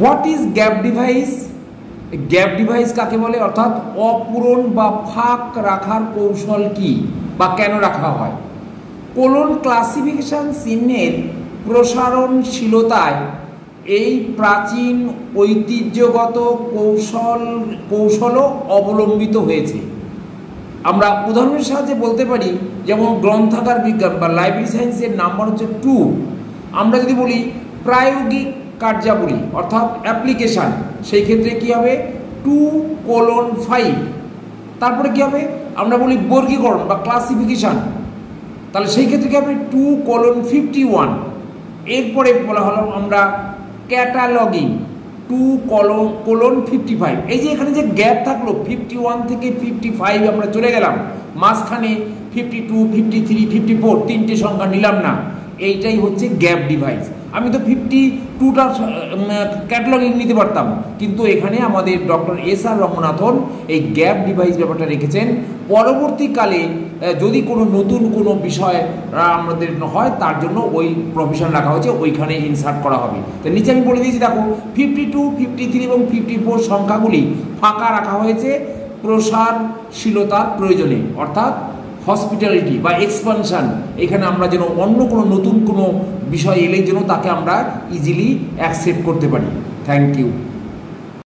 What is gap device? Gap device কাকে বলে, অর্থাৎ অপূরণ বা ফাঁক রাখার কৌশল কি বা কেন রাখা হয়? কোলন ক্লাসিফিকেশন চিহ্নের প্রসারণশীলতায় এই প্রাচীন ঐতিহ্যগত কৌশলও অবলম্বিত হয়েছে। আমরা উদাহরণের সাহায্যে বলতে পারি, যেমন গ্রন্থাগার বিজ্ঞান বা লাইব্রেরি সায়েন্সের নাম্বার হচ্ছে 2। আমরা যদি বলি প্রায়োগিক কার্যাবলী অর্থাৎ অ্যাপ্লিকেশান, সেই ক্ষেত্রে কী হবে 2:5। তারপরে কী হবে, আমরা বলি বর্গীকরণ বা ক্লাসিফিকেশান, তাহলে সেই ক্ষেত্রে কী হবে 2:51। এরপরে বলা হলো আমরা ক্যাটালগিং 2:55। এই যে এখানে যে গ্যাপ থাকলো 51 থেকে 55 আমরা চলে গেলাম, মাঝখানে 52, 53, 54 তিনটে সংখ্যা নিলাম না, এইটাই হচ্ছে গ্যাপ ডিভাইস। আমি তো 52টা ক্যাটালগিং নিতে পারতাম, কিন্তু এখানে আমাদের ডক্টর এস.আর. রঙ্গনাথন এই গ্যাপ ডিভাইস ব্যাপারটা রেখেছেন। পরবর্তীকালে যদি কোনো নতুন কোনো বিষয় আমাদের হয়, তার জন্য ওই প্রভিশন রাখা হয়েছে, ওইখানে ইনসার্ট করা হবে। তো নিচে আমি বলে দিয়েছি, দেখো 52, 53 এবং 54 সংখ্যাগুলি ফাঁকা রাখা হয়েছে প্রসারশীলতার প্রয়োজনে, অর্থাৎ হসপিটালিটি বা এক্সপানশন। এখানে আমরা যেন অন্য কোনো নতুন কোনো বিষয় এলে যেন তাকে আমরা ইজিলি অ্যাকসেপ্ট করতে পারি। Thank you.